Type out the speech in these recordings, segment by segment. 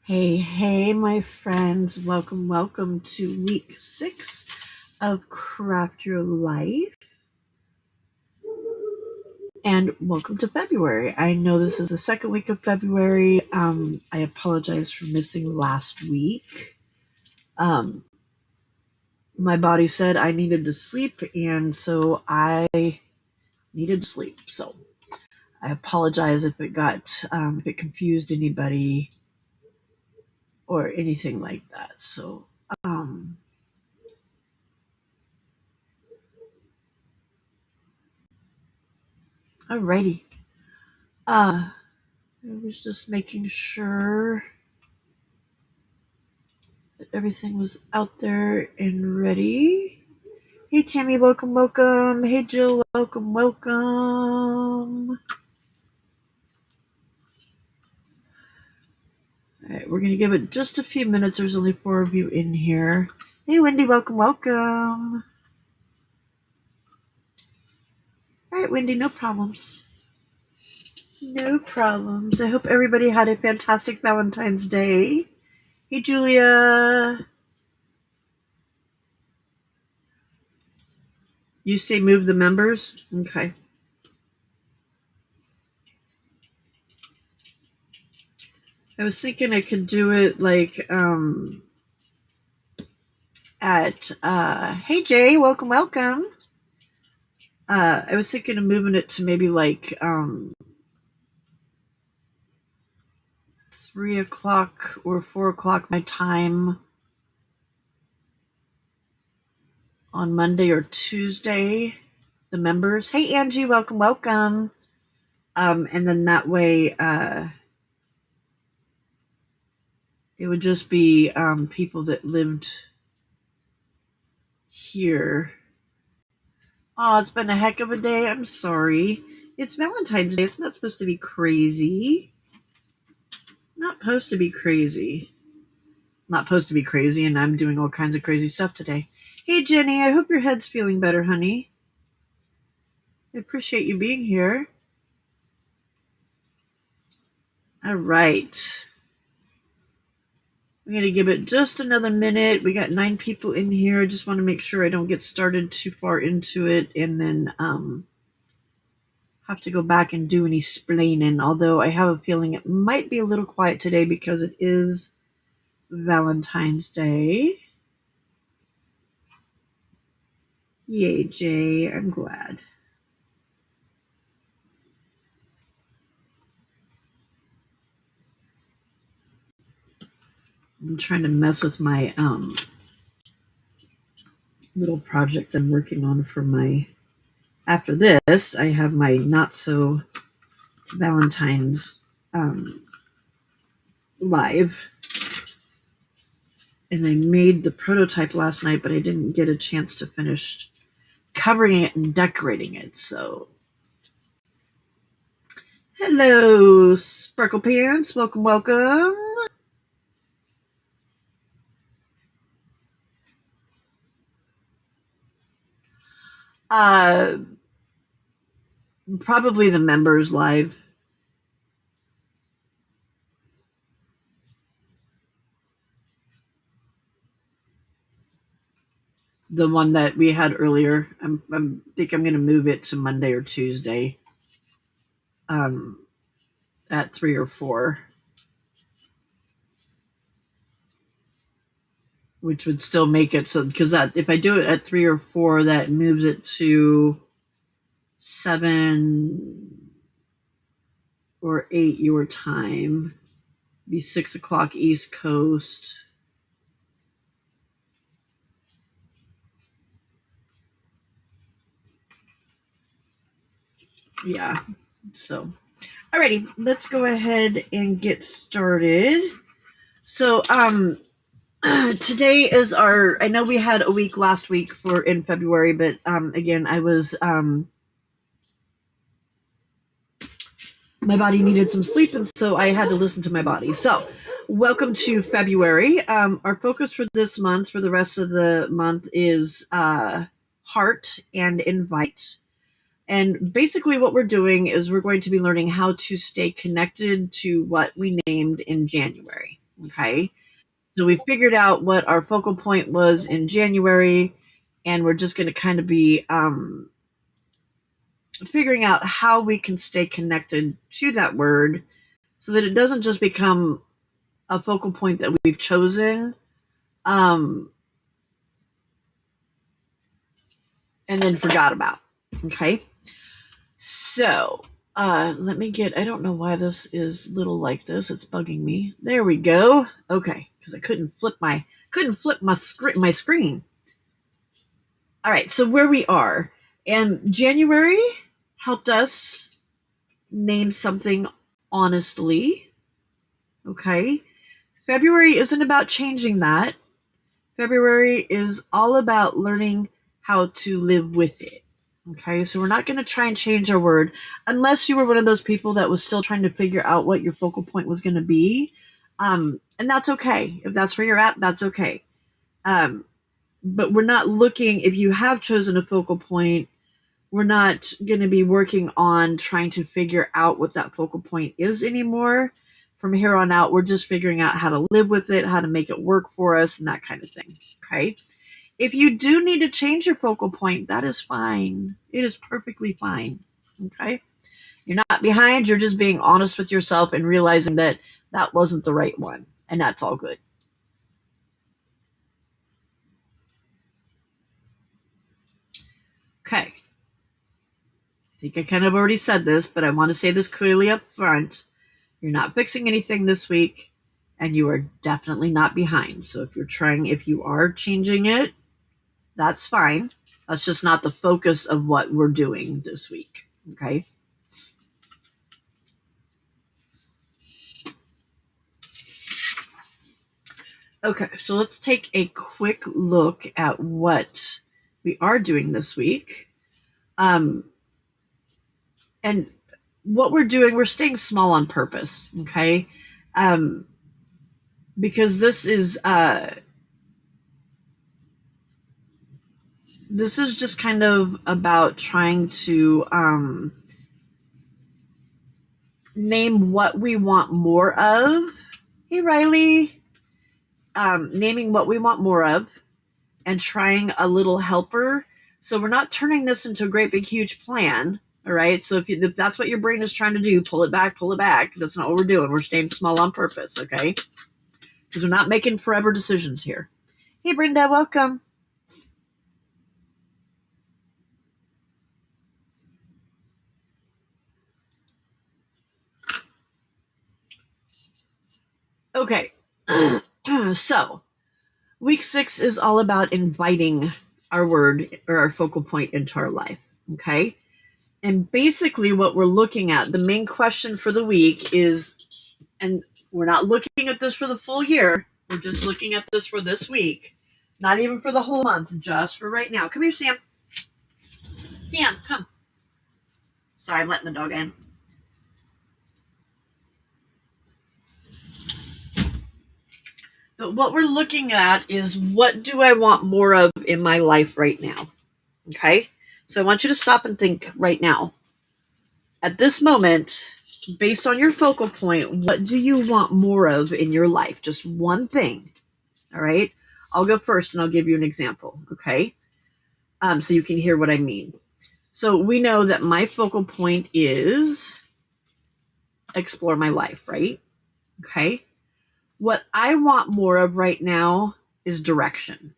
Hey, my friends. Welcome to week 6 of Craft Your Life. And welcome to February. I know this is the second week of February. I apologize for missing last week. My body said I needed to sleep, and so I needed to sleep. So I apologize if it confused anybody or anything like that. So, alrighty. I was just making sure that everything was out there and ready. Hey Tammy, welcome. Hey Jill, welcome. Alright, we're gonna give it just a few minutes. There's only 4 of you in here. Hey Wendy, welcome. Alright, Wendy, no problems. I hope everybody had a fantastic Valentine's Day. Hey Julia. You say move the members? Okay. I was thinking I could do it like hey Jay, welcome. I was thinking of moving it to maybe like 3 o'clock or 4 o'clock my time on Monday or Tuesday. The members. Hey Angie, welcome. And then that way it would just be people that lived here. Oh, it's been a heck of a day. I'm sorry. It's Valentine's Day. It's not supposed to be crazy. Not supposed to be crazy, and I'm doing all kinds of crazy stuff today. Hey Jenny, I hope your head's feeling better, honey. I appreciate you being here. All right. I'm going to give it just another minute. We got 9 people in here. I just want to make sure I don't get started too far into it and then have to go back and do any splaining, although I have a feeling it might be a little quiet today because it is Valentine's Day. Yay, Jay. I'm glad. I'm trying to mess with my little project I'm working on for my... After this, I have my not so Valentine's live. And I made the prototype last night, but I didn't get a chance to finish covering it and decorating it. So, hello, Sparkle Pants. Welcome. Probably the members live. The one that we had earlier. I think I'm going to move it to Monday or Tuesday. At 3 or 4. Which would still make it so, because if I do it at 3 or 4, that moves it to 7 or 8 your time. Be 6 o'clock East Coast. Yeah. So, alrighty, let's go ahead and get started. So, today is I know we had a week last week in February, but again, I was my body needed some sleep, and so I had to listen to my body. So, welcome to February. Our focus for this month, for the rest of the month, is heart and invite. And basically what we're doing is we're going to be learning how to stay connected to what we named in January. Okay. So we figured out what our focal point was in January, and we're just going to kind of be figuring out how we can stay connected to that word so that it doesn't just become a focal point that we've chosen and then forgot about. Okay. So let me I don't know why this is little like this. It's bugging me. There we go. Okay. Because I couldn't flip my screen. All right. So where we are. And January helped us name something honestly. Okay. February isn't about changing that. February is all about learning how to live with it. Okay, so we're not going to try and change our word unless you were one of those people that was still trying to figure out what your focal point was going to be. And that's okay. If that's where you're at, that's okay. But we're not looking, if you have chosen a focal point, we're not going to be working on trying to figure out what that focal point is anymore. From here on out, we're just figuring out how to live with it, how to make it work for us, and that kind of thing. Okay. If you do need to change your focal point, that is fine. It is perfectly fine. Okay. You're not behind. You're just being honest with yourself and realizing that that wasn't the right one. And that's all good. Okay. I think I kind of already said this, but I want to say this clearly up front. You're not fixing anything this week, and you are definitely not behind. So if you are changing it, that's fine. That's just not the focus of what we're doing this week. Okay. Okay, so let's take a quick look at what we are doing this week. And what we're doing, we're staying small on purpose, okay? Because this is just kind of about trying to name what we want more of. Hey, Riley. Naming what we want more of and trying a little helper. So we're not turning this into a great big huge plan. All right. So if that's what your brain is trying to do, pull it back. That's not what we're doing. We're staying small on purpose. Okay. Because we're not making forever decisions here. Hey, Brenda, welcome. Okay. So week 6 is all about inviting our word or our focal point into our life. Okay. And basically what we're looking at, the main question for the week is, and we're not looking at this for the full year. We're just looking at this for this week. Not even for the whole month, just for right now. Come here, Sam. Sam, come. Sorry, I'm letting the dog in. But what we're looking at is, what do I want more of in my life right now? Okay? So I want you to stop and think right now. At this moment, based on your focal point, what do you want more of in your life? Just one thing. All right? I'll go first and I'll give you an example. Okay? So you can hear what I mean. So we know that my focal point is explore my life, right? Okay. What I want more of right now is direction.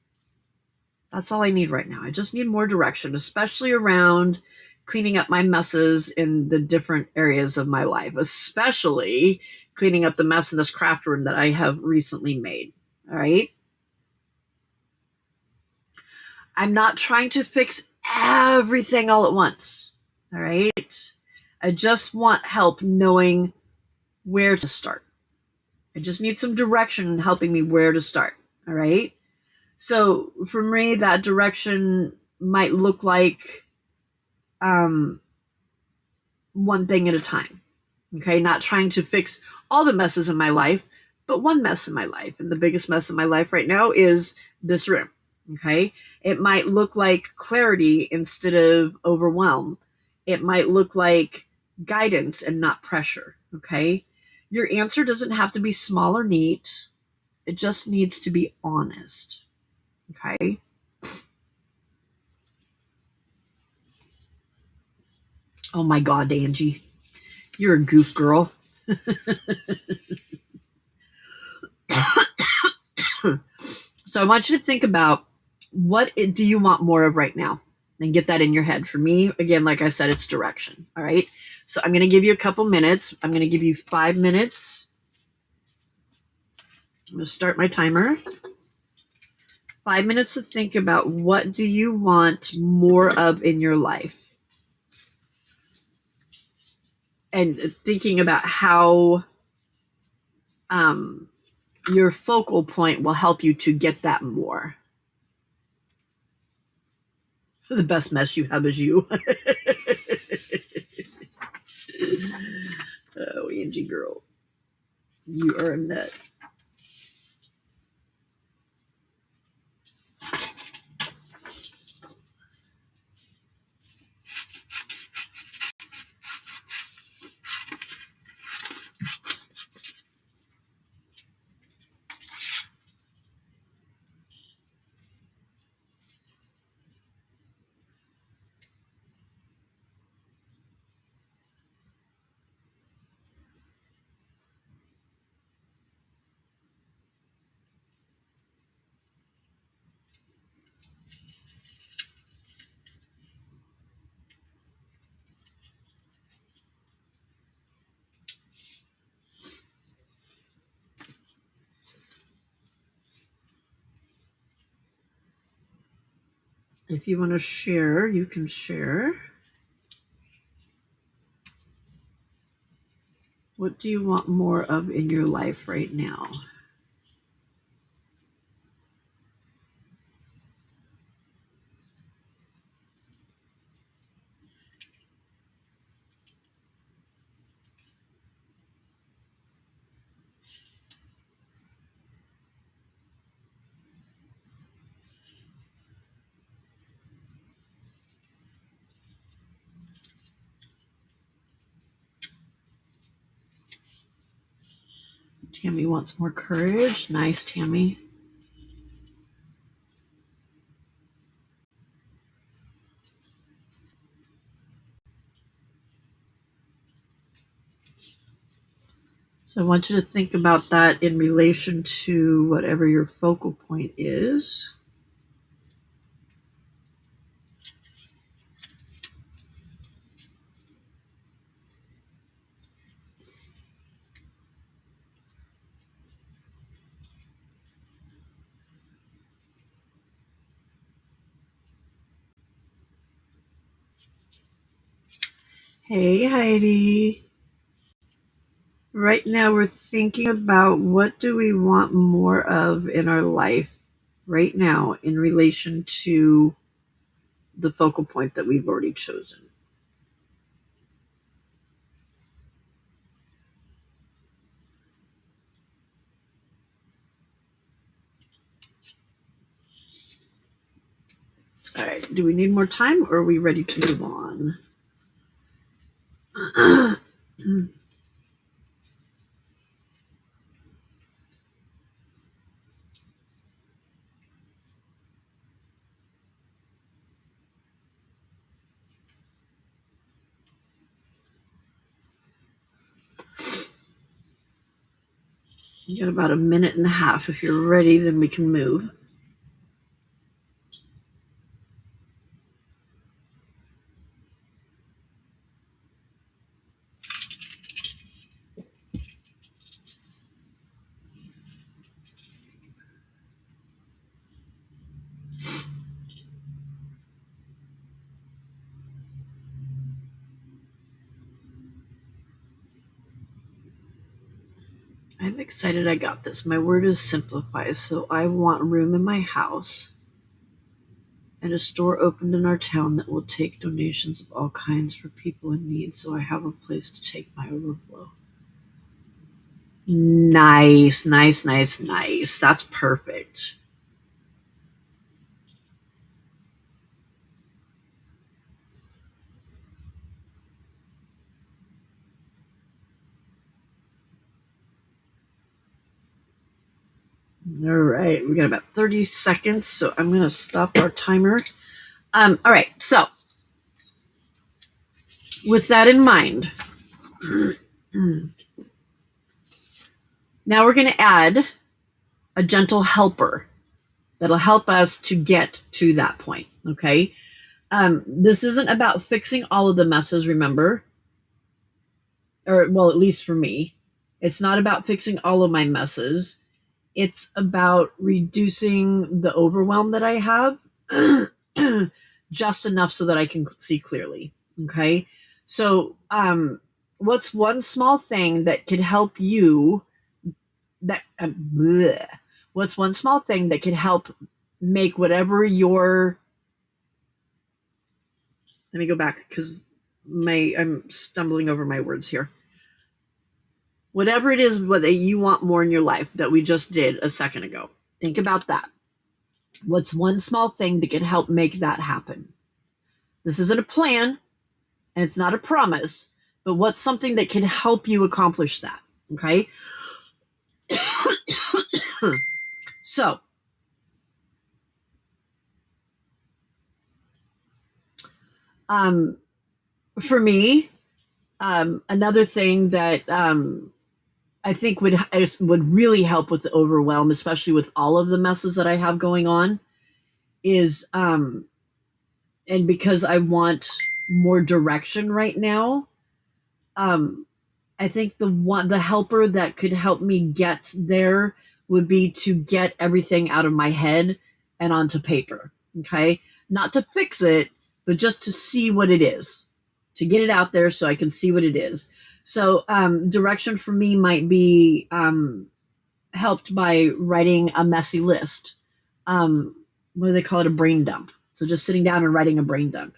That's all I need right now. I just need more direction, especially around cleaning up my messes in the different areas of my life, especially cleaning up the mess in this craft room that I have recently made. All right. I'm not trying to fix everything all at once. All right. I just want help knowing where to start. I just need some direction helping me where to start. All right. So for me, that direction might look like one thing at a time. Okay. Not trying to fix all the messes in my life, but one mess in my life. And the biggest mess in my life right now is this room. Okay. It might look like clarity instead of overwhelm. It might look like guidance and not pressure. Okay. Your answer doesn't have to be small or neat. It just needs to be honest. Okay? Oh my God, Angie. You're a goof girl. So I want you to think about what do you want more of right now? And get that in your head. For me, again, like I said, it's direction. All right. So I'm going to give you a couple minutes. I'm going to give you 5 minutes. I'm going to start my timer. 5 minutes to think about what do you want more of in your life. And thinking about how your focal point will help you to get that more. The best mess you have is you. Oh, Angie girl. You are a nut. If you want to share, you can share. What do you want more of in your life right now? Tammy wants more courage. Nice, Tammy. So I want you to think about that in relation to whatever your focal point is. Hey, Heidi. Right now we're thinking about what do we want more of in our life right now in relation to the focal point that we've already chosen. All right. Do we need more time or are we ready to move on? You got about a minute and a half. If you're ready, then we can move. I'm excited I got this. My word is simplify. So I want room in my house and a store opened in our town that will take donations of all kinds for people in need so I have a place to take my overflow. Nice, nice, nice, nice. That's perfect. All right, we got about 30 seconds, so I'm going to stop our timer. All right, so with that in mind, now we're going to add a gentle helper that'll help us to get to that point, okay? This isn't about fixing all of the messes, remember? Or, well, at least for me. It's not about fixing all of my messes. It's about reducing the overwhelm that I have just enough so that I can see clearly. Okay. So, what's one small thing that could help you that, what's one small thing that could help make whatever your, let me go back because I'm stumbling over my words here. Whatever it is what you want more in your life that we just did a second ago, think about that. What's one small thing that can help make that happen? This isn't a plan and it's not a promise, but what's something that can help you accomplish that? Okay. So, for me, another thing that I think would really help with the overwhelm, especially with all of the messes that I have going on, is and because I want more direction right now, I think the helper that could help me get there would be to get everything out of my head and onto paper. Okay, not to fix it, but just to see what it is, to get it out there so I can see what it is. So direction for me might be helped by writing a messy list. What do they call it? A brain dump. So just sitting down and writing a brain dump.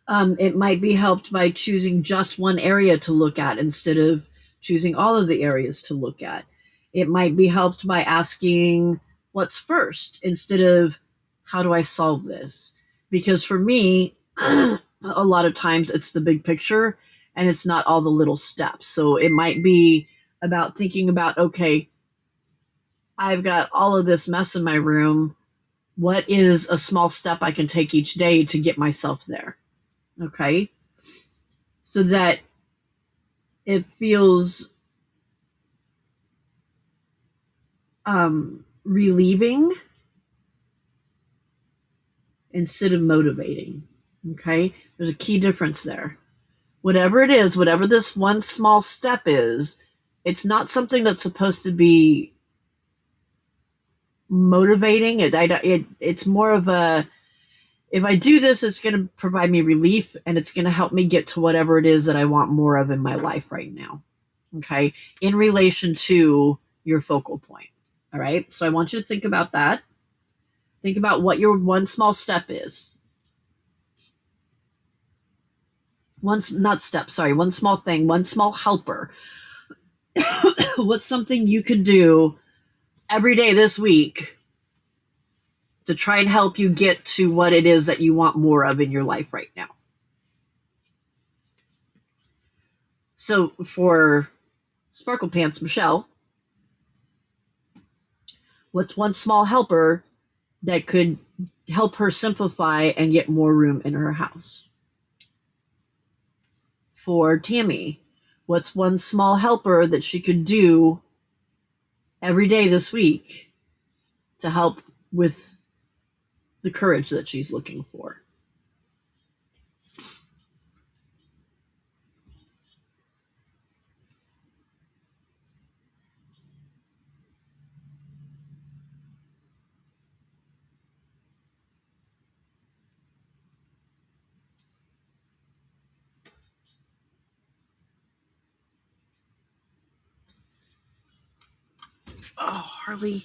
It might be helped by choosing just one area to look at instead of choosing all of the areas to look at. It might be helped by asking what's first instead of how do I solve this? Because for me, a lot of times it's the big picture and it's not all the little steps. So it might be about thinking about, okay, I've got all of this mess in my room. What is a small step I can take each day to get myself there? Okay. So that it feels relieving instead of motivating. Okay. There's a key difference there. Whatever it is, whatever this one small step is, it's not something that's supposed to be motivating. It's more of a, if I do this, it's going to provide me relief and it's going to help me get to whatever it is that I want more of in my life right now. Okay. In relation to your focal point. All right. So I want you to think about that. Think about what your one small step is. One small thing, one small helper. What's something you could do every day this week to try and help you get to what it is that you want more of in your life right now? So for Sparkle Pants Michelle, what's one small helper that could help her simplify and get more room in her house? For Tammy, what's one small helper that she could do every day this week to help with the courage that she's looking for? Oh, Harley.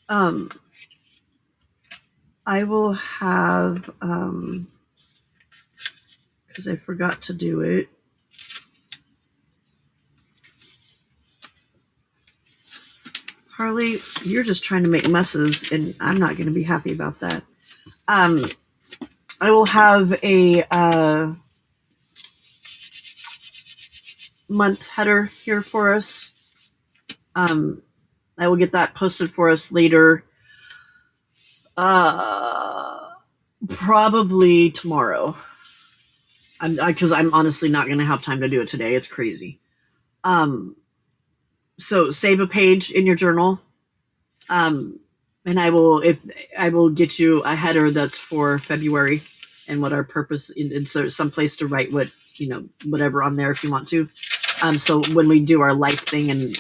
Um, I will have, because I forgot to do it. Harley, you're just trying to make messes, and I'm not going to be happy about that. I will have a month header here for us. I will get that posted for us later. Probably tomorrow. Because I'm honestly not going to have time to do it today. It's crazy. So save a page in your journal. And I will get you a header that's for February and what our purpose and so some place to write what, whatever on there if you want to. So when we do our L.I.F.E thing and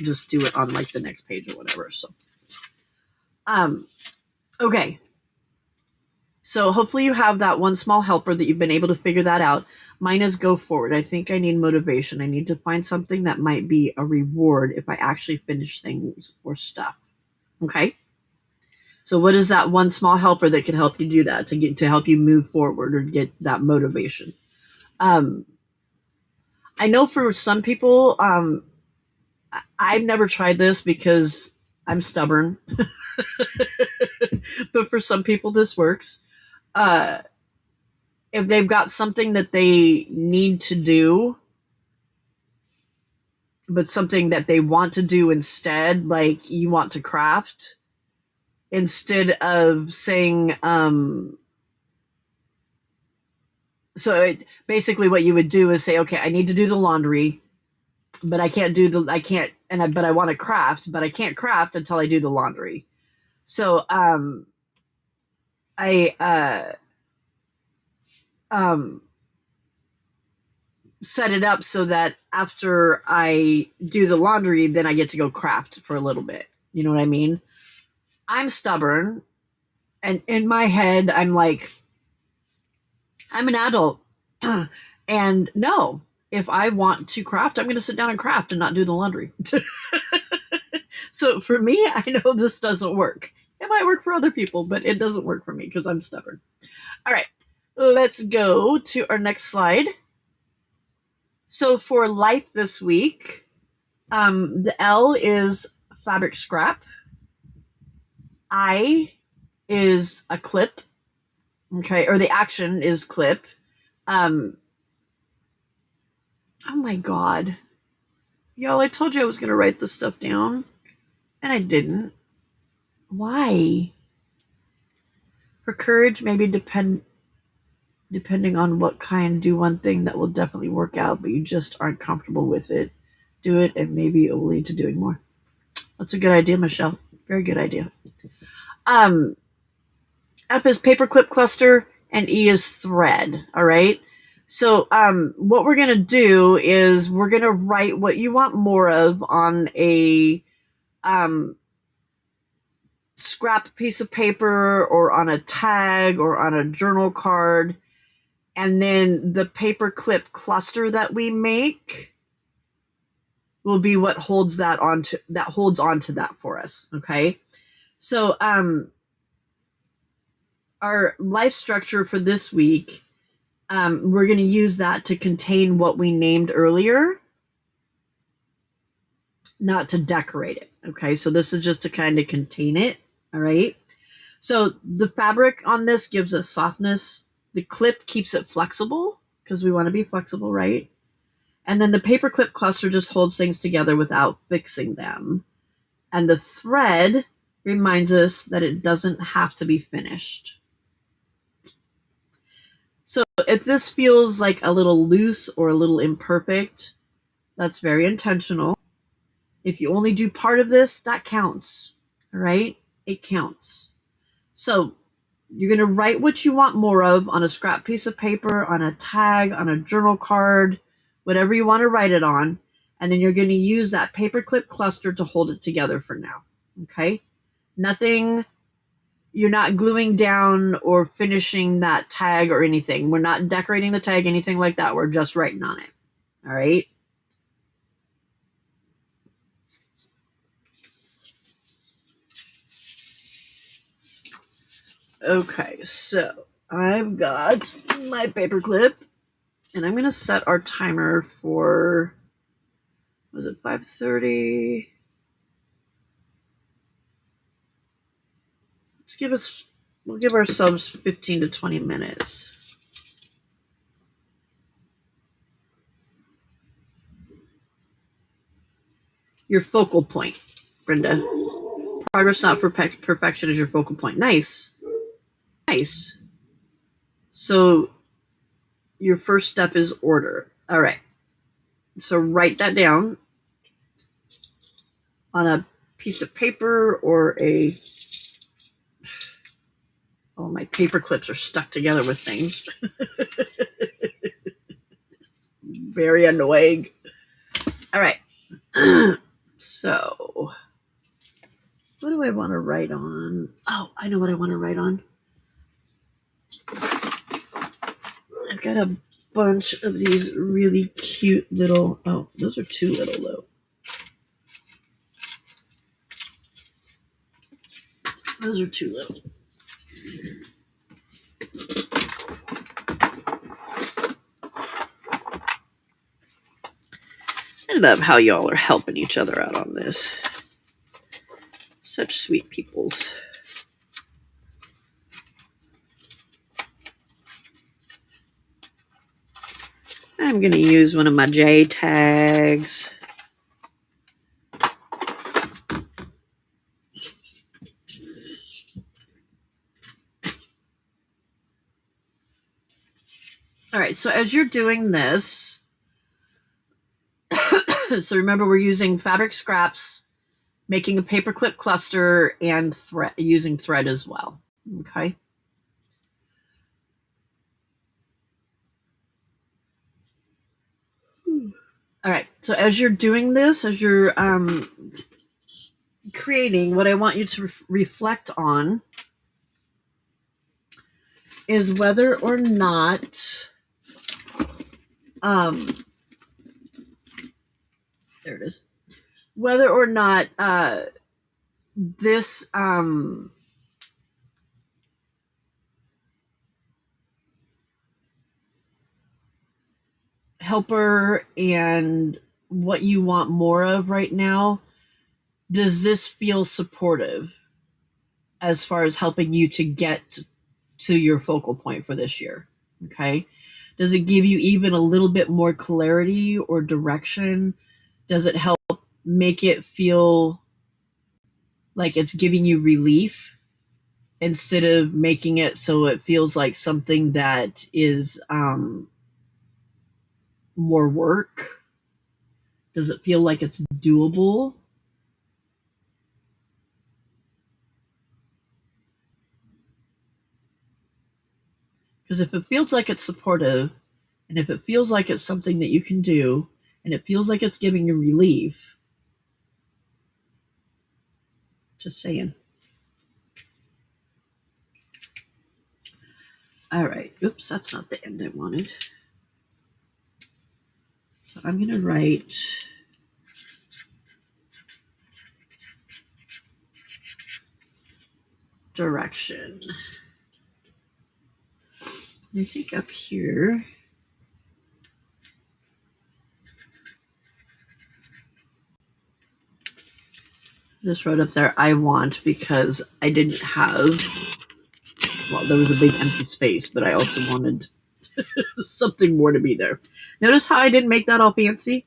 just do it on like the next page or whatever. So, okay. So hopefully you have that one small helper that you've been able to figure that out. Mine is go forward. I think I need motivation. I need to find something that might be a reward if I actually finish things or stuff. Okay. So what is that one small helper that can help you do that to help you move forward or get that motivation? I know for some people, I've never tried this because I'm stubborn, but for some people this works. If they've got something that they need to do, but something that they want to do instead, like you want to craft, instead of saying, basically what you would do is say, okay, I need to do the laundry, but I want to craft, but I can't craft until I do the laundry. So, I set it up so that after I do the laundry, then I get to go craft for a little bit. You know what I mean? I'm stubborn, and in my head, I'm like, I'm an adult. And no, if I want to craft, I'm going to sit down and craft and not do the laundry. So for me, I know this doesn't work. It might work for other people, but it doesn't work for me because I'm stubborn. All right, let's go to our next slide. So for L.I.F.E this week, the L is fabric scrap. I is a clip. Okay, or the action is clip. Oh my God. Y'all, I told you I was going to write this stuff down, and I didn't. Why? For courage, maybe depending on what kind, do one thing that will definitely work out, but you just aren't comfortable with it. Do it, and maybe it will lead to doing more. That's a good idea, Michelle. Very good idea. F is paperclip cluster, and E is thread. All right. So what we're going to do is we're going to write what you want more of on a scrap piece of paper or on a tag or on a journal card. And then the paperclip cluster that we make will be what holds onto that for us. Okay. So our L.I.F.E structure for this week, we're going to use that to contain what we named earlier, not to decorate it. Okay, so this is just to kind of contain it. All right. So the fabric on this gives us softness. The clip keeps it flexible because we want to be flexible, right? And then the paperclip cluster just holds things together without fixing them. And the thread reminds us that it doesn't have to be finished. So if this feels like a little loose or a little imperfect, That's very intentional. If you only do part of this, that counts. All right? It counts. So you're going to write what you want more of on a scrap piece of paper, on a tag, on a journal card, whatever you want to write it on. And then you're going to use that paperclip cluster to hold it together for now. Okay? Nothing, you're not gluing down or finishing that tag or anything. We're not decorating the tag, anything like that. We're just writing on it. All right? Okay, so I've got my paperclip, and I'm going to set our timer for, was it 5:30? We'll give ourselves 15 to 20 minutes. Your focal point, Brenda. Progress, not perfection, is your focal point. Nice. Nice. So your first step is order. All right. So write that down on a piece of paper or a... Oh, my paper clips are stuck together with things. Very annoying. All right. So, what do I want to write on? Oh, I know what I want to write on. I've got a bunch of these really cute little... Oh, those are too little, though. Those are too little. I love how y'all are helping each other out on this. Such sweet peoples. I'm going to use one of my J tags. All right, so as you're doing this, so remember we're using fabric scraps, making a paperclip cluster, and using thread as well. Okay. All right. So as you're doing this, as you're creating, what I want you to reflect on is whether or not there it is. Whether or not this helper and what you want more of right now, does this feel supportive as far as helping you to get to your focal point for this year? Okay. Does it give you even a little bit more clarity or direction? Does it help make it feel like it's giving you relief instead of making it so it feels like something that is more work? Does it feel like it's doable? Because if it feels like it's supportive, and if it feels like it's something that you can do, and it feels like it's giving you relief, just saying. All right. Oops, that's not the end I wanted. So I'm going to write direction. I think up here, I just wrote up there, I want, because I didn't have, well, there was a big empty space, but I also wanted something more to be there. Notice how I didn't make that all fancy?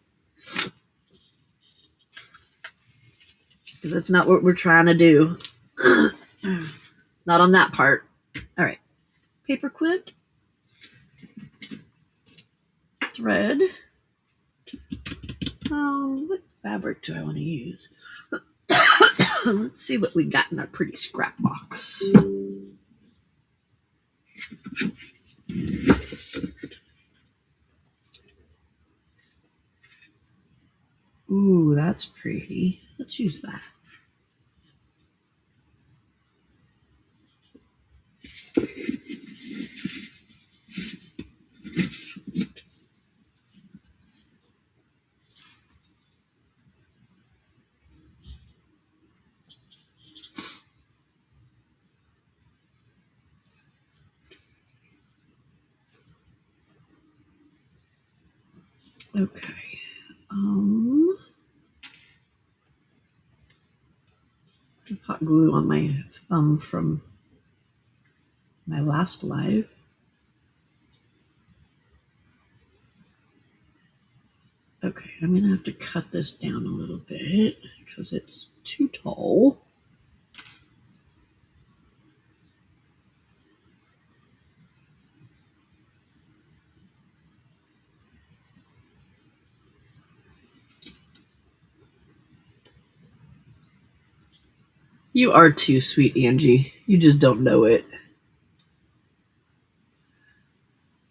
Because that's not what we're trying to do. Not on that part. All right. Paperclip. Thread. What fabric do I want to use? Let's see what we got in our pretty scrap box. Ooh, that's pretty. Let's use that. Okay. Hot glue on my thumb from my last live. Okay, I'm going to have to cut this down a little bit because it's too tall. You are too sweet, Angie. You just don't know it.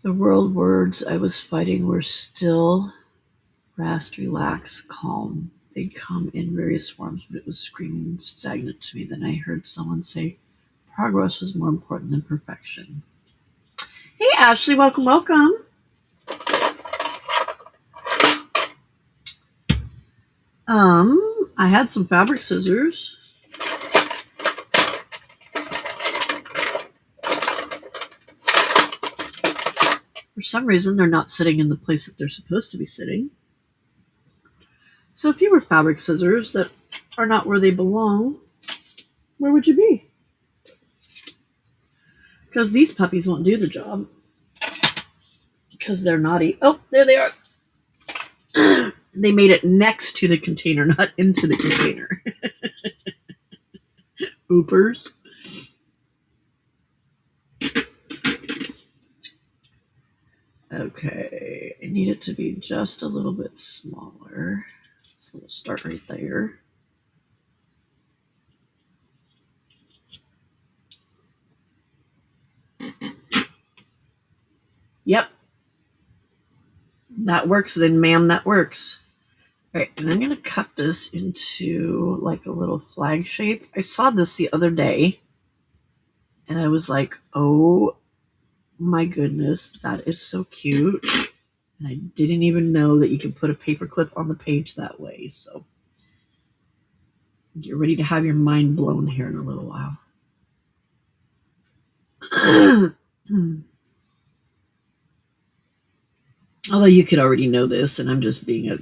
The world words I was fighting were still, rest, relax, calm. They'd come in various forms, but it was screaming stagnant to me. Then I heard someone say, progress was more important than perfection. Hey, Ashley, welcome, welcome. I had some fabric scissors. For some reason, they're not sitting in the place that they're supposed to be sitting. So if you were fabric scissors that are not where they belong, where would you be? Because these puppies won't do the job. Because they're naughty. Oh, there they are. They made it next to the container, not into the container. Oopers. Okay, I need it to be just a little bit smaller. So we'll start right there. Yep. That works then, ma'am, that works. All right, and I'm going to cut this into like a little flag shape. I saw this the other day, and I was like, oh my goodness, that is so cute. And I didn't even know that you could put a paperclip on the page that way. So get ready to have your mind blown here in a little while. Although you could already know this, and I'm just being a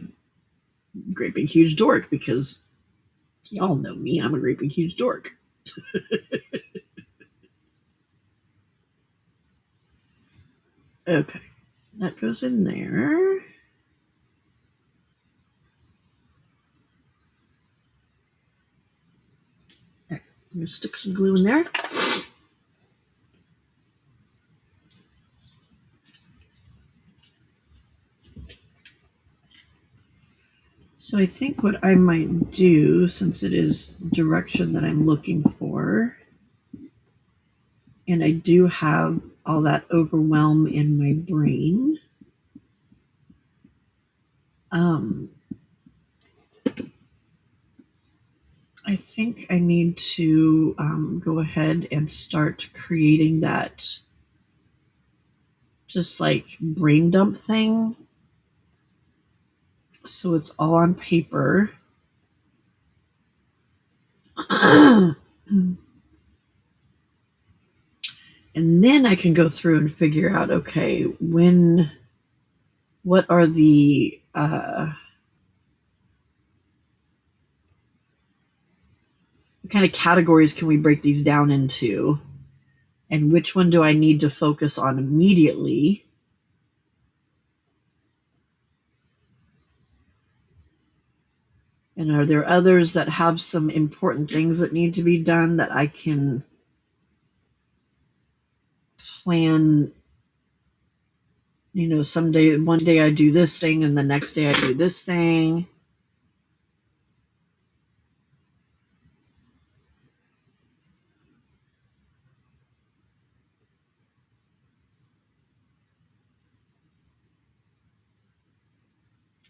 great big huge dork because y'all know me. I'm a great big huge dork. Okay, that goes in there. I'm going to stick some glue in there. So I think what I might do, since it is direction that I'm looking for, and I do have all that overwhelm in my brain, I think I need to go ahead and start creating that just like brain dump thing. So it's all on paper. And then I can go through and figure out, okay, what are the what kind of categories can we break these down into? And which one do I need to focus on immediately? And are there others that have some important things that need to be done that I can plan? You know, one day I do this thing and the next day I do this thing.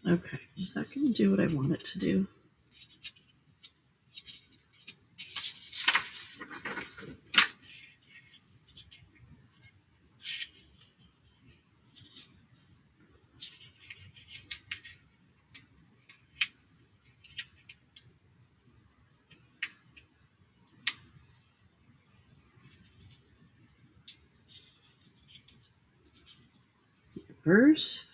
Okay, is that going to do what I want it to do? Verse.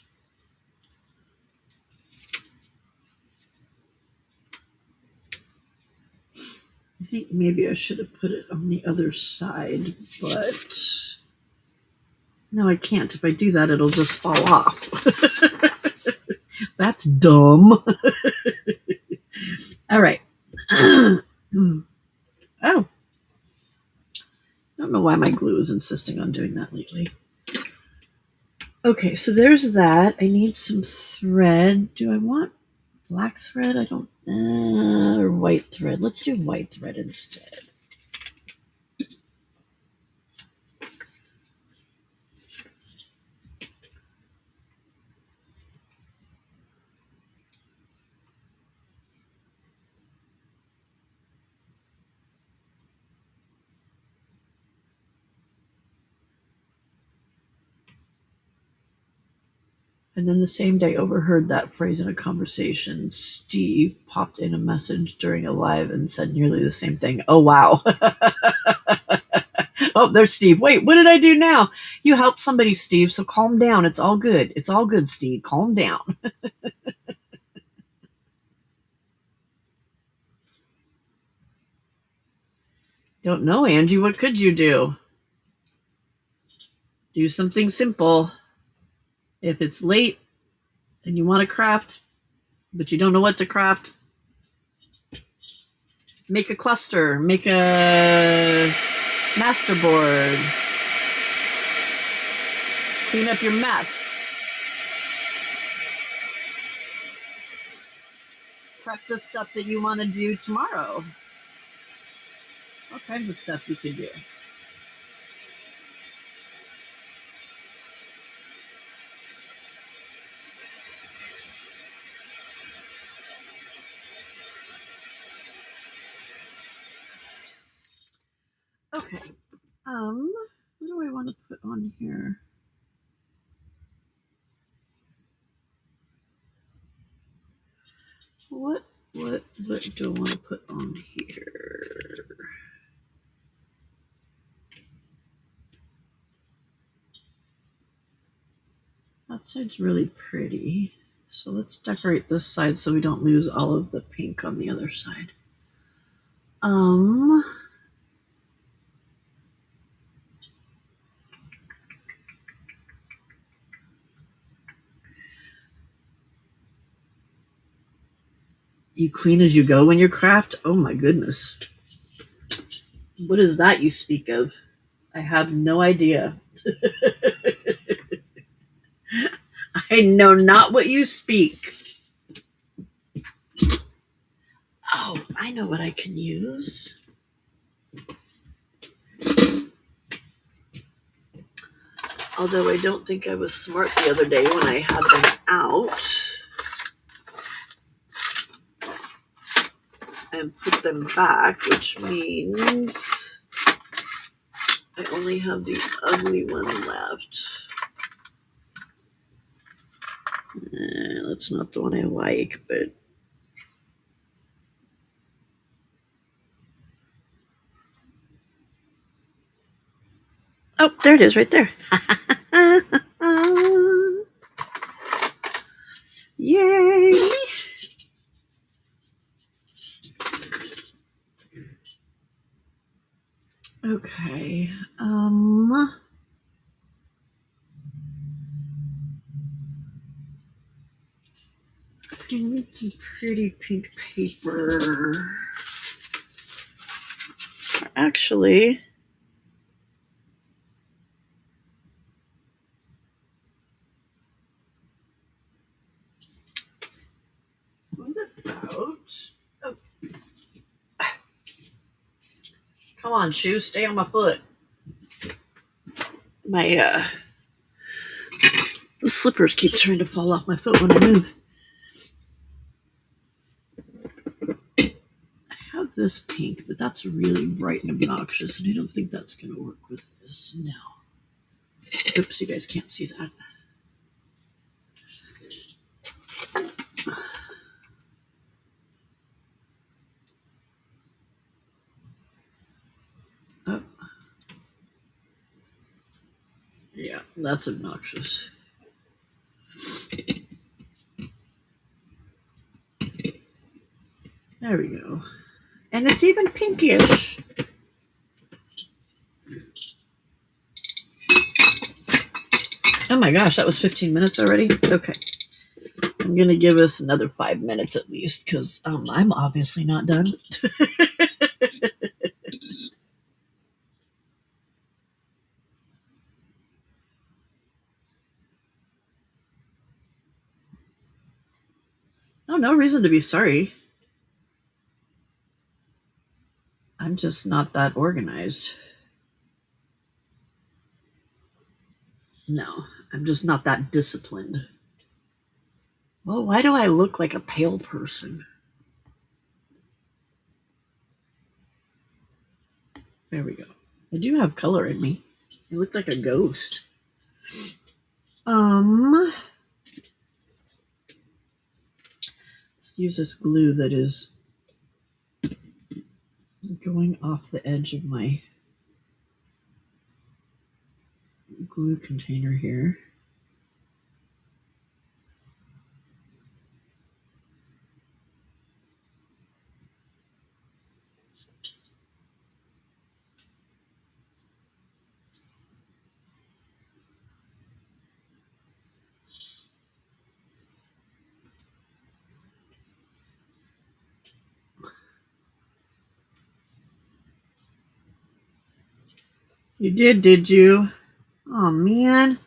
I think maybe I should have put it on the other side, but no, I can't. If I do that, it'll just fall off. That's dumb. All right. Oh, I don't know why my glue is insisting on doing that lately. Okay, so there's that. I need some thread. Do I want black thread? I don't. Or white thread. Let's do white thread instead. And then the same day, overheard that phrase in a conversation. Steve popped in a message during a live and said nearly the same thing. Oh, wow. Oh, there's Steve. Wait, what did I do now? You helped somebody, Steve, so calm down. It's all good. It's all good, Steve. Calm down. Don't know, Angie. What could you do? Do something simple. If it's late and you want to craft, but you don't know what to craft, make a cluster, make a masterboard, clean up your mess, prep the stuff that you want to do tomorrow. All kinds of stuff you can do. Okay. What do I want to put on here? What do I want to put on here? That side's really pretty. So let's decorate this side so we don't lose all of the pink on the other side. You clean as you go when you craft? Oh my goodness. What is that you speak of? I have no idea. I know not what you speak. Oh, I know what I can use. Although I don't think I was smart the other day when I had them out and put them back, which means I only have the ugly one left. That's not the one I like, but oh, there it is right there. Yay! Okay. I need some pretty pink paper. Actually, what about? Oh. Come on, shoes, stay on my foot. My slippers keep trying to fall off my foot when I move. this pink, but that's really bright and obnoxious, and I don't think that's going to work with this. No. Oops, you guys can't see that. Oh. Yeah, that's obnoxious. There we go. And it's even pinkish. Oh my gosh, that was 15 minutes already? Okay. I'm going to give us another 5 minutes at least, because I'm obviously not done. Oh, no reason to be sorry. I'm just not that organized. No, I'm just not that disciplined. Well, why do I look like a pale person? There we go. I do have color in me. I look like a ghost. Let's use this glue that is going off the edge of my glue container here. You did you? Oh, man.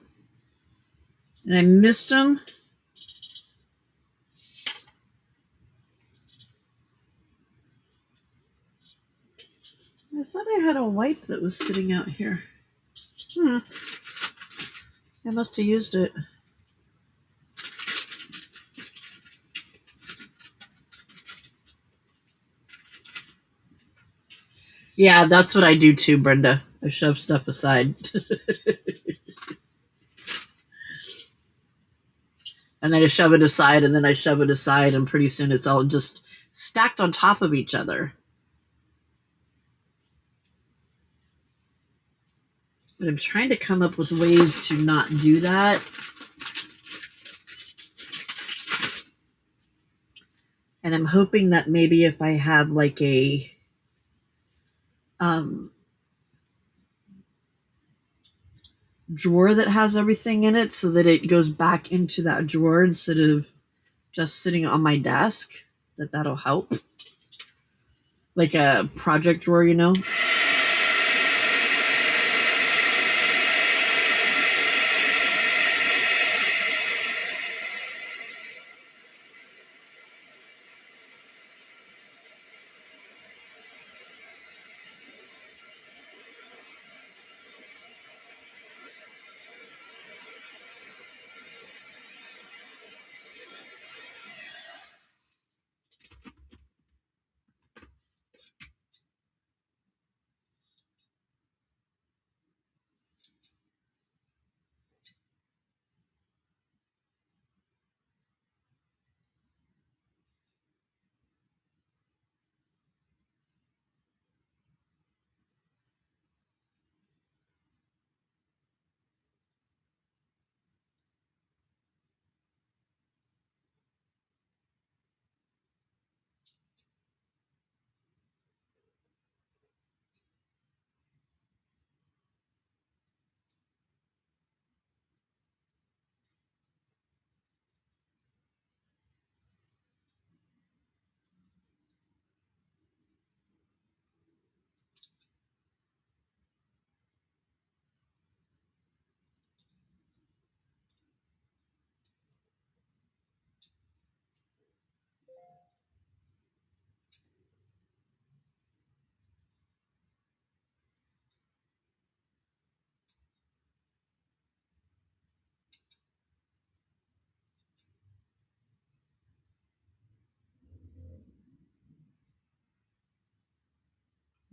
And I missed them? I thought I had a wipe that was sitting out here. I must have used it. Yeah, that's what I do too, Brenda. I shove stuff aside. And then I shove it aside, and then I shove it aside, and pretty soon it's all just stacked on top of each other. But I'm trying to come up with ways to not do that. And I'm hoping that maybe if I have like a drawer that has everything in it so that it goes back into that drawer instead of just sitting on my desk, that'll help. Like a project drawer, you know?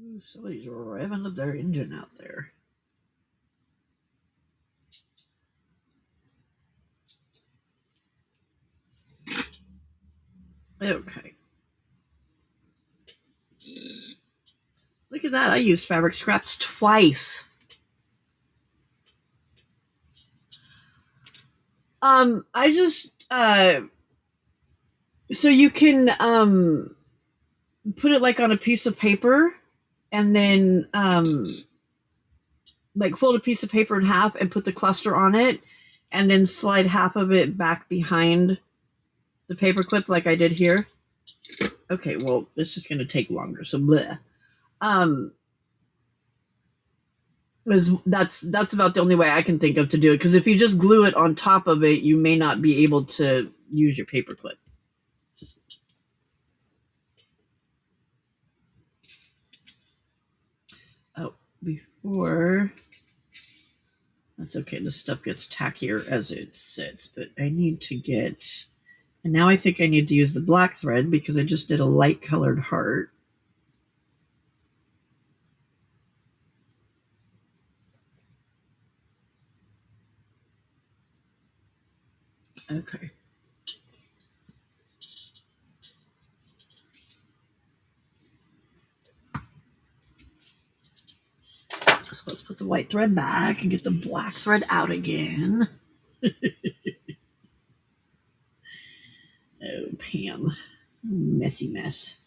Ooh, somebody's revving up their engine out there. Okay. Look at that. I used fabric scraps twice. I just so you can put it like on a piece of paper and then like fold a piece of paper in half and put the cluster on it and then slide half of it back behind the paper clip like I did here. Okay, well, it's just going to take longer, so bleh. That's about the only way I can think of to do it, because if you just glue it on top of it, you may not be able to use your paper clip. Oh, before... That's okay, this stuff gets tackier as it sits, but I need to get... And now I think I need to use the black thread because I just did a light colored heart. Okay. So let's put the white thread back and get the black thread out again. Oh, Pam. Messy mess.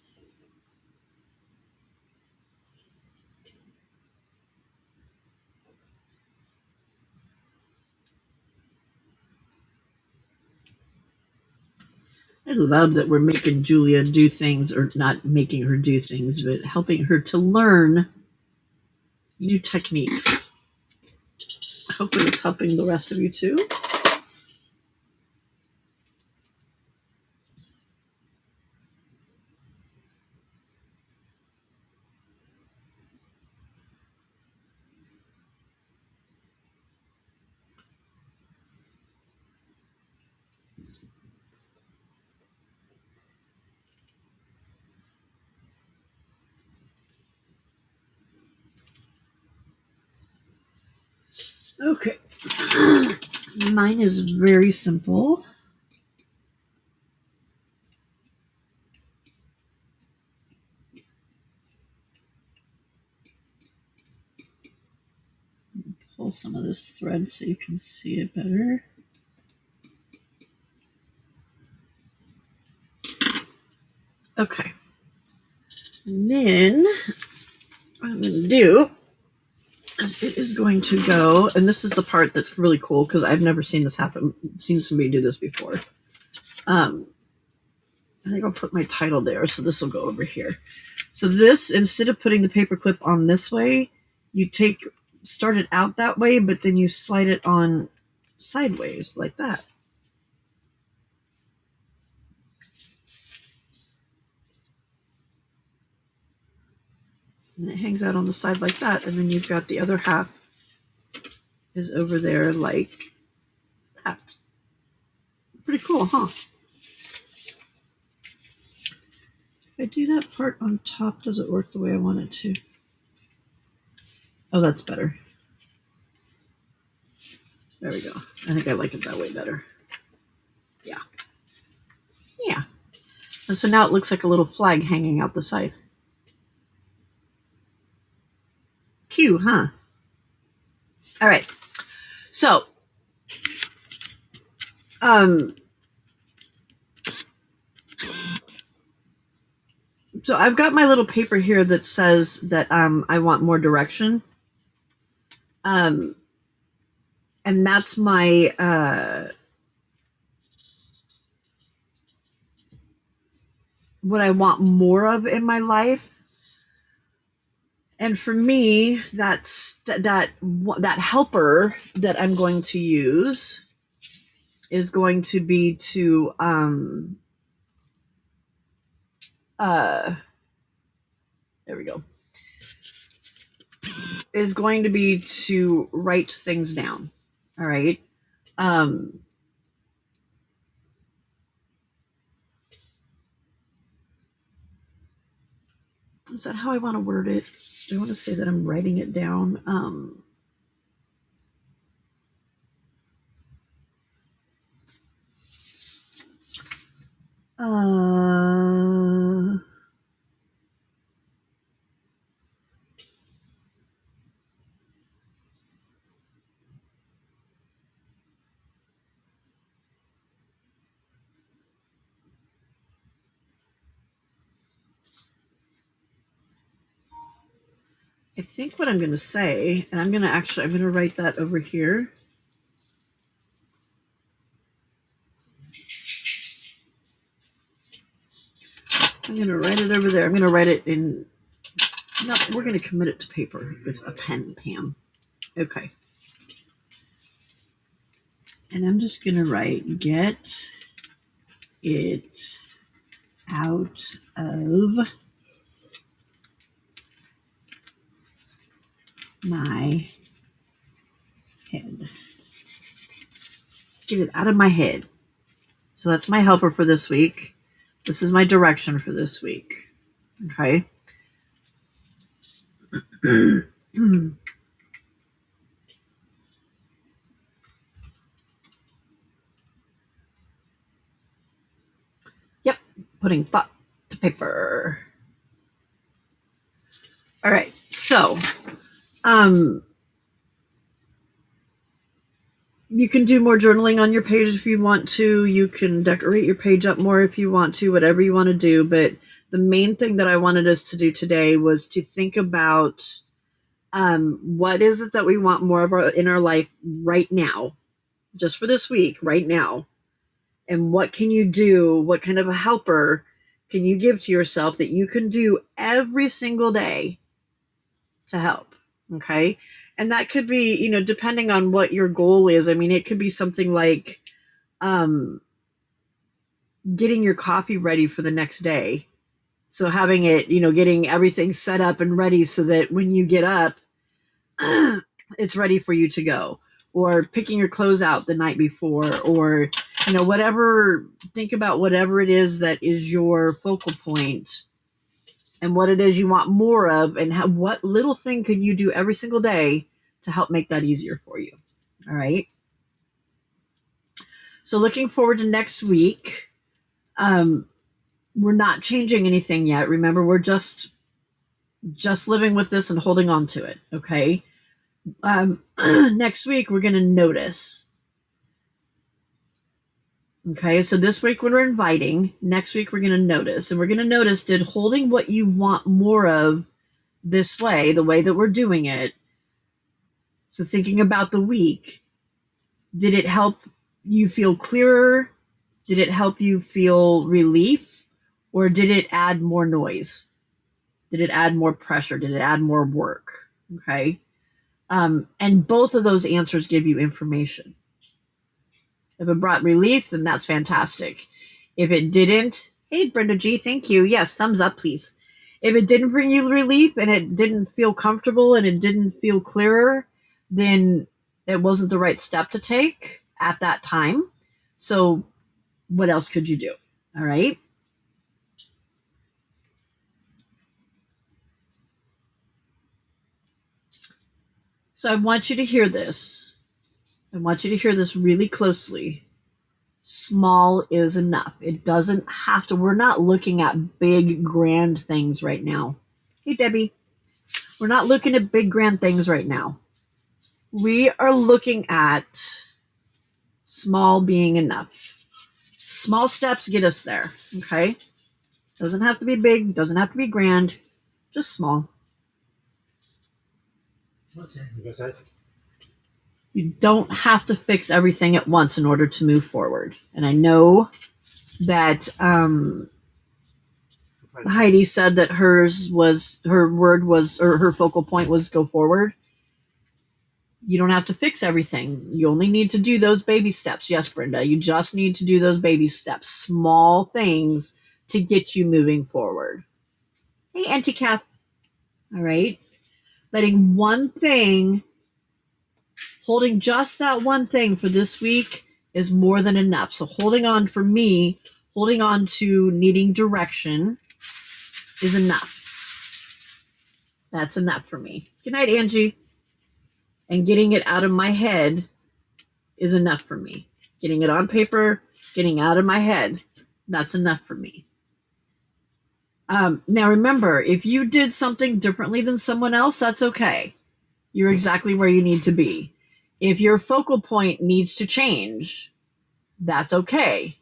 I love that we're making Julia do things, or not making her do things, but helping her to learn new techniques. Hopefully it's helping the rest of you too. Okay. Mine is very simple. Pull some of this thread so you can see it better. Okay. And then what I'm going to do is it is going to go, and this is the part that's really cool because I've never seen this happen, seen somebody do this before. I think I'll put my title there, so this will go over here. So this, instead of putting the paper clip on this way, you start it out that way, but then you slide it on sideways like that. And it hangs out on the side like that, and then you've got the other half is over there like that. Pretty cool, huh? If I do that part on top, does it work the way I want it to? Oh, that's better. There we go. I think I like it that way better. Yeah. Yeah. And so now it looks like a little flag hanging out the side. Cute, huh? All right. So, so I've got my little paper here that says that I want more direction. And that's my what I want more of in my life. And for me, that's that helper that I'm going to use is going to be to there we go. Is going to be to write things down. All right. Is that how I want to word it? Do I want to say that I'm writing it down? I think what I'm going to say, and I'm going to write that over here. I'm going to write it over there. I'm going to write it in, no, we're going to commit it to paper with a pen, Pam. Okay. And I'm just going to write, get it out of my head. Get it out of my head. So that's my helper for this week. This is my direction for this week. Okay. Yep. Putting thought to paper. All right. So, you can do more journaling on your page if you want to. You can decorate your page up more if you want to, whatever you want to do. But the main thing that I wanted us to do today was to think about what is it that we want more of in our life right now, just for this week, right now. And what can you do? What kind of a helper can you give to yourself that you can do every single day to help? Okay. And that could be, depending on what your goal is. I mean, it could be something like getting your coffee ready for the next day. So having it, getting everything set up and ready so that when you get up, it's ready for you to go. Or picking your clothes out the night before, or, whatever, think about whatever it is that is your focal point and what it is you want more of, and what little thing can you do every single day to help make that easier for you. All right. So looking forward to next week. We're not changing anything yet. Remember, we're just living with this and holding on to it. Okay. Next week, we're going to notice. Okay, so this week we're inviting. Next week we're going to notice. And we're going to notice, did holding what you want more of this way, the way that we're doing it, so thinking about the week, did it help you feel clearer? Did it help you feel relief? Or did it add more noise? Did it add more pressure? Did it add more work? Okay. And both of those answers give you information. If it brought relief, then that's fantastic. If it didn't, hey, Brenda G, thank you. Yes, thumbs up, please. If it didn't bring you relief and it didn't feel comfortable and it didn't feel clearer, then it wasn't the right step to take at that time. So what else could you do? All right. So I want you to hear this. I want you to hear this really closely. Small is enough. It doesn't have to. We're not looking at big, grand things right now. Hey, Debbie. We're not looking at big, grand things right now. We are looking at small being enough. Small steps get us there. Okay. Doesn't have to be big. Doesn't have to be grand. Just small. You don't have to fix everything at once in order to move forward. And I know that Heidi said that her focal point was go forward. You don't have to fix everything. You only need to do those baby steps. Yes, Brenda, you just need to do those baby steps, small things to get you moving forward. Hey, Auntie Kath. All right. Letting one thing, holding just that one thing for this week is more than enough. So holding on for me, holding on to needing direction is enough. That's enough for me. Good night, Angie. And getting it out of my head is enough for me. Getting it on paper, getting out of my head, that's enough for me. Now remember, if you did something differently than someone else, that's okay. You're exactly where you need to be. If your focal point needs to change, that's okay.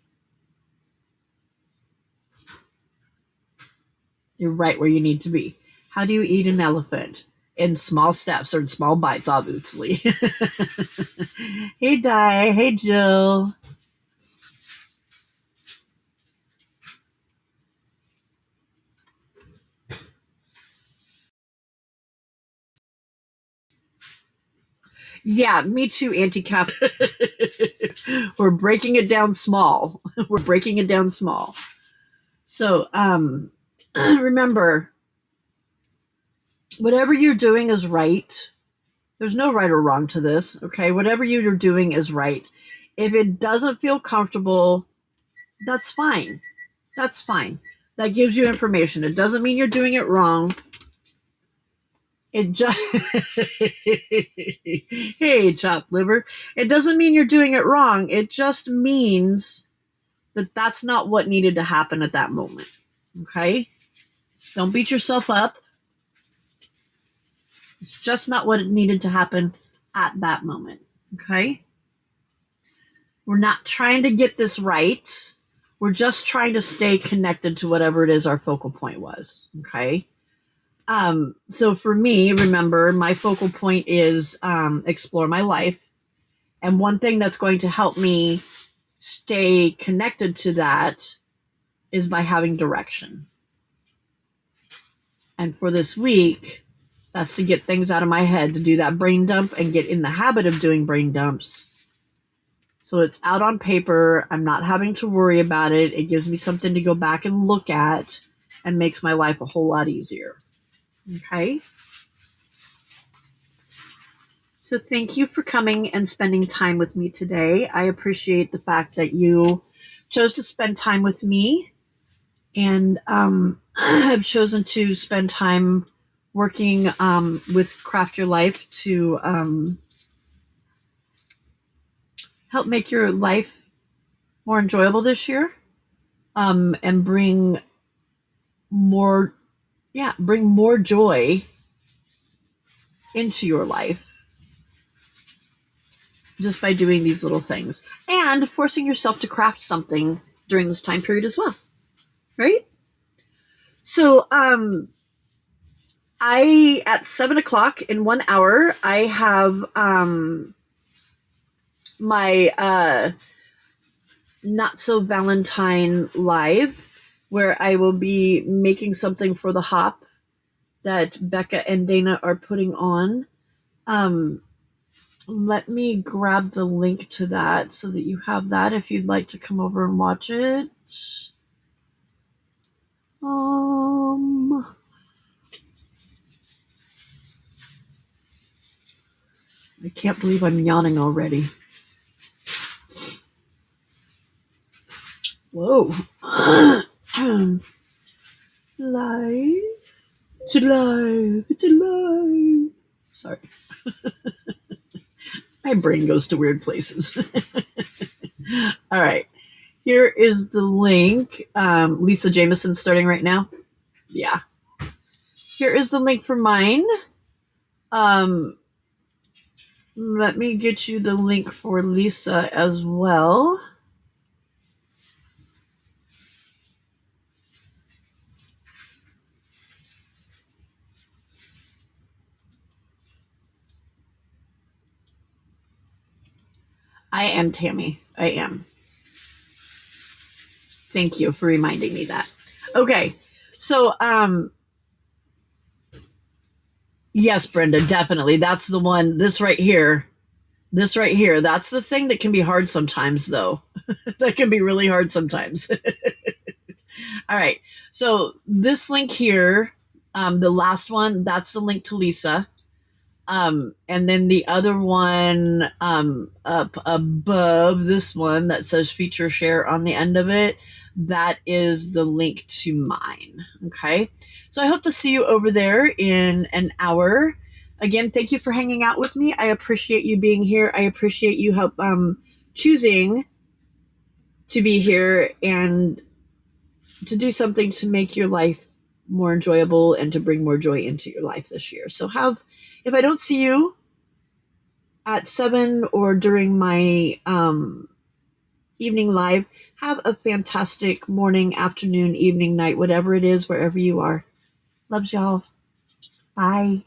You're right where you need to be. How do you eat an elephant? In small steps or in small bites, obviously. Hey, Di. Hey, Jill. Yeah, me too, anti-cap. We're breaking it down small. We're breaking it down small. So, remember, whatever you're doing is right. There's no right or wrong to this, okay? Whatever you're doing is right. If it doesn't feel comfortable, that's fine. That's fine. That gives you information. It doesn't mean you're doing it wrong. It just hey, chopped liver. It doesn't mean you're doing it wrong. It just means that that's not what needed to happen at that moment. Okay? Don't beat yourself up. It's just not what needed to happen at that moment. Okay? We're not trying to get this right. We're just trying to stay connected to whatever it is our focal point was. Okay? So for me, remember, my focal point is explore my life. And one thing that's going to help me stay connected to that is by having direction. And for this week, that's to get things out of my head, to do that brain dump and get in the habit of doing brain dumps. So it's out on paper. I'm not having to worry about it. It gives me something to go back and look at and makes my life a whole lot easier. Okay? So thank you for coming and spending time with me today. I appreciate the fact that you chose to spend time with me and have chosen to spend time working with Craft Your Life to help make your life more enjoyable this year and bring more joy into your life just by doing these little things and forcing yourself to craft something during this time period as well. Right? So, at 7:00 in 1 hour, I have, my, Not So Valentine live, where I will be making something for the hop that Becca and Dana are putting on. Let me grab the link to that so that you have that if you'd like to come over and watch it. I can't believe I'm yawning already. Whoa. Live. It's alive. It's alive. Sorry. My brain goes to weird places. All right. Here is the link. Lisa Jameson's starting right now. Yeah. Here is the link for mine. Let me get you the link for Lisa as well. I am Tammy. I am. Thank you for reminding me that. Okay. So, yes, Brenda, definitely. That's the one. This right here. That's the thing that can be hard sometimes, though. That can be really hard sometimes. All right. So this link here, the last one, that's the link to Lisa. And then the other one up above this one that says feature share on the end of it, that is the link to mine. Okay. So I hope to see you over there in an hour. Again, thank you for hanging out with me. I appreciate you being here. I appreciate you choosing to be here and to do something to make your life more enjoyable and to bring more joy into your life this year. So if I don't see you at 7 or during my evening live, have a fantastic morning, afternoon, evening, night, whatever it is, wherever you are. Loves y'all. Bye.